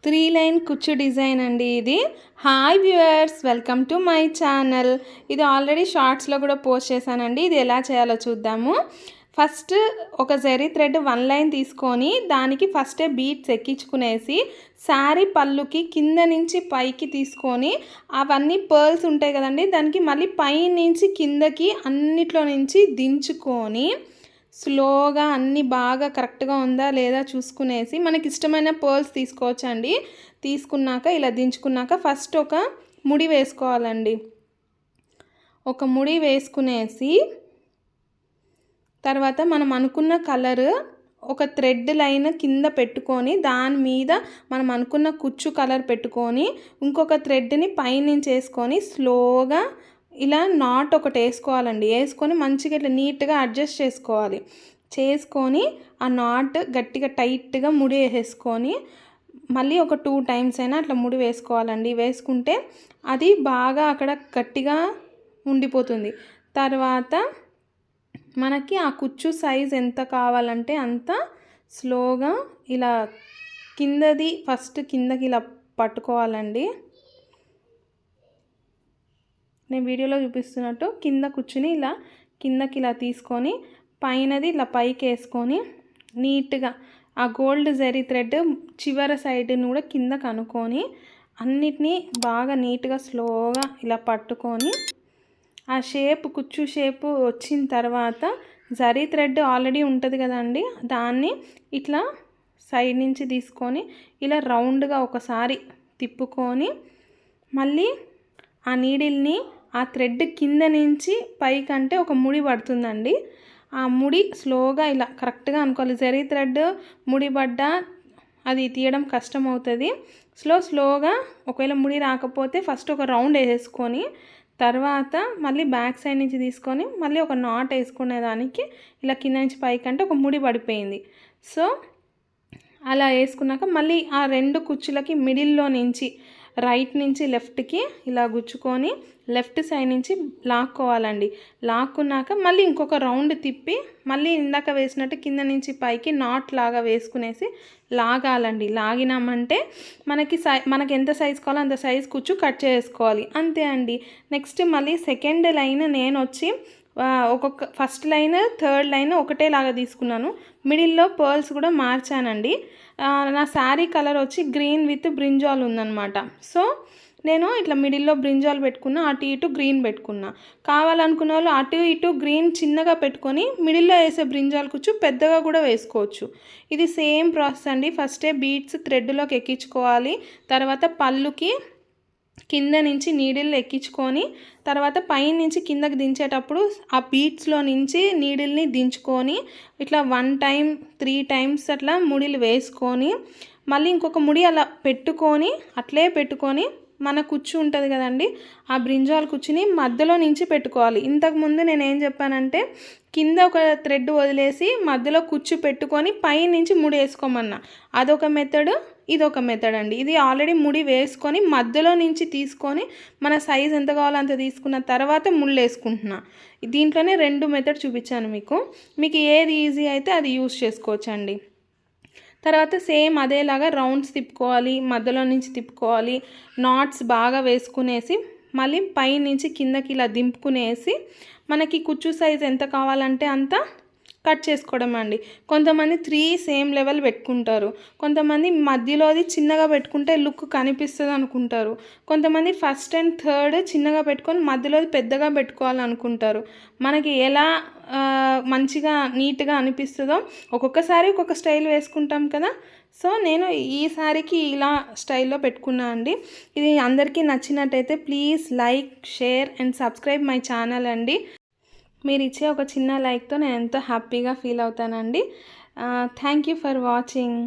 3 line కుచ్చు design అండి ఇది. Hi viewers, welcome to my channel. ఇది ఆల్రెడీ షార్ట్స్లో కూడా పోస్ట్ చేశానండి. ఇది ఎలా చేయాలో చూద్దాము. ఫస్ట్ ఒక జరీ థ్రెడ్ 1 లైన్ తీసుకొని దానికి ఫస్టే బీట్స్ ఎక్కించుకునేసి శారీ పళ్ళుకి కింద నుంచి పైకి తీసుకొని అవన్నీ పర్ల్స్ ఉంటాయి కదండి, దానికి మళ్ళీ పై నుంచి కిందకి అన్నిట్లో నుంచి దించుకొని స్లోగా అన్నీ బాగా కరెక్ట్గా ఉందా లేదా చూసుకునేసి మనకి ఇష్టమైన పర్ల్స్ తీసుకోవచ్చండి. తీసుకున్నాక ఇలా దించుకున్నాక ఫస్ట్ ఒక ముడి వేసుకోవాలండి. ఒక ముడి వేసుకునేసి తర్వాత మనం అనుకున్న కలర్ ఒక థ్రెడ్ లైన్ కింద పెట్టుకొని దాని మీద మనం అనుకున్న కుచ్చు కలర్ పెట్టుకొని ఇంకొక థ్రెడ్ని పైనుంచి వేసుకొని స్లోగా ఇలా నాట్ ఒకటి వేసుకోవాలండి. వేసుకొని మంచిగా ఇట్లా నీట్గా అడ్జస్ట్ చేసుకోవాలి. చేసుకొని ఆ నాట్ గట్టిగా టైట్గా ముడి వేసేసుకొని మళ్ళీ ఒక 2 టైమ్స్ అయినా అట్లా ముడి వేసుకోవాలండి. వేసుకుంటే అది బాగా అక్కడ గట్టిగా ఉండిపోతుంది. తర్వాత మనకి ఆ కుచ్చు సైజ్ ఎంత కావాలంటే అంత స్లోగా ఇలా కిందది ఫస్ట్ కిందకి ఇలా పట్టుకోవాలండి. నేను వీడియోలో చూపిస్తున్నట్టు కింద కుచ్చుని ఇలా కిందకి ఇలా తీసుకొని పైనది ఇలా పైకి వేసుకొని నీట్గా ఆ గోల్డ్ జరీ థ్రెడ్ చివరి సైడ్ని కూడా కిందకి అనుకొని అన్నిటినీ బాగా నీట్గా స్లోగా ఇలా పట్టుకొని ఆ షేప్ కుచ్చు షేపు వచ్చిన తర్వాత జరీ థ్రెడ్ ఆల్రెడీ ఉంటుంది కదండి, దాన్ని ఇట్లా సైడ్ నుంచి తీసుకొని ఇలా రౌండ్గా ఒకసారి తిప్పుకొని మళ్ళీ ఆ నీడిల్ని ఆ థ్రెడ్ కింద నుంచి పైకంటే ఒక ముడి పడుతుందండి. ఆ ముడి స్లోగా ఇలా కరెక్ట్గా అనుకోవాలి. జరీ థ్రెడ్ ముడి పడ్డా అది తీయడం కష్టం అవుతుంది. స్లోగా ఒకవేళ ముడి రాకపోతే ఫస్ట్ ఒక రౌండ్ వేసేసుకొని తర్వాత మళ్ళీ బ్యాక్ సైడ్ నుంచి తీసుకొని మళ్ళీ ఒక నాట్ వేసుకునేదానికి ఇలా కింద నుంచి పైకంటే ఒక ముడి పడిపోయింది. సో అలా వేసుకున్నాక మళ్ళీ ఆ 2 కుచ్చులకి మిడిల్లో నుంచి రైట్ నుంచి లెఫ్ట్కి ఇలా గుచ్చుకొని లెఫ్ట్ సైడ్ నుంచి లాక్కోవాలండి. లాక్కున్నాక మళ్ళీ ఇంకొక రౌండ్ తిప్పి మళ్ళీ ఇందాక వేసినట్టు కింద నుంచి పైకి నాట్ లాగా వేసుకునేసి లాగాలండి. లాగినామంటే మనకి ఎంత సైజ్ కావాలో అంత సైజ్ కుచ్చు కట్ చేసుకోవాలి, అంతే అండి. నెక్స్ట్ మళ్ళీ సెకండ్ లైన్ నేను వచ్చి ఒక్కొక్క ఫస్ట్ లైన్ థర్డ్ లైన్ ఒకటేలాగా తీసుకున్నాను. మిడిల్లో పర్ల్స్ కూడా మార్చానండి. నా శారీ కలర్ వచ్చి గ్రీన్ విత్ బ్రింజాల్ ఉందన్నమాట. సో నేను ఇట్లా మిడిల్లో బ్రింజాల్ పెట్టుకున్నా, అటు ఇటు గ్రీన్ పెట్టుకున్నా. కావాలనుకున్న వాళ్ళు అటు ఇటు గ్రీన్ చిన్నగా పెట్టుకొని మిడిల్లో వేసే బ్రింజాల్ కుచ్చు పెద్దగా కూడా వేసుకోవచ్చు. ఇది సేమ్ ప్రాసెస్ అండి. ఫస్టే బీడ్స్ థ్రెడ్లోకి ఎక్కించుకోవాలి. తర్వాత పళ్ళుకి కింద నుంచి నీడిల్ ఎక్కించుకొని తర్వాత పైన నుంచి కిందకి దించేటప్పుడు ఆ బీట్స్లో నుంచి నీడిల్ని దించుకొని ఇట్లా 1 టైం 3 టైమ్స్ అట్లా ముడిలు వేసుకొని మళ్ళీ ఇంకొక ముడి అలా పెట్టుకొని అట్లే పెట్టుకొని మన కుచ్చు ఉంటుంది కదండి, ఆ బ్రింజాల్ కుచ్చుని మధ్యలో నుంచి పెట్టుకోవాలి. ఇంతకుముందు నేను ఏం చెప్పానంటే కింద ఒక థ్రెడ్ వదిలేసి మధ్యలో కుచ్చు పెట్టుకొని పై నుంచి ముడి వేసుకోమన్నా. అదొక మెథడ్, ఇదొక మెథడ్ అండి. ఇది ఆల్రెడీ ముడి వేసుకొని మధ్యలో నుంచి తీసుకొని మన సైజ్ ఎంత కావాలో అంత తీసుకున్న తర్వాత ముళ్ళు వేసుకుంటున్నా. దీంట్లోనే 2 మెథడ్ చూపించాను మీకు ఏది ఈజీ అయితే అది యూస్ చేసుకోవచ్చండి. తర్వాత సేమ్ అదేలాగా రౌండ్స్ తిప్పుకోవాలి, మధ్యలో నుంచి తిప్పుకోవాలి, నాట్స్ బాగా వేసుకునేసి మళ్ళీ పై నుంచి కిందకి ఇలా దింపుకునేసి మనకి కుచ్చు సైజ్ ఎంత కావాలంటే అంత కట్ చేసుకోవడం అండి. కొంతమంది 3 సేమ్ లెవెల్ పెట్టుకుంటారు, కొంతమంది మధ్యలోది చిన్నగా పెట్టుకుంటే లుక్ కనిపిస్తుంది అనుకుంటారు, కొంతమంది ఫస్ట్ అండ్ థర్డ్ చిన్నగా పెట్టుకొని మధ్యలోది పెద్దగా పెట్టుకోవాలనుకుంటారు. మనకి ఎలా మంచిగా నీట్గా అనిపిస్తుందో ఒక్కొక్కసారి ఒక్కొక్క స్టైల్ వేసుకుంటాం కదా. సో నేను ఈ సారీకి ఇలా స్టైల్లో పెట్టుకున్నా అండి. ఇది అందరికీ నచ్చినట్టయితే please like, share and subscribe my channel అండి. మీరు ఇచ్చే ఒక చిన్న లైక్తో నేను ఎంతో హ్యాపీగా ఫీల్ అవుతానండి. Thank you for watching.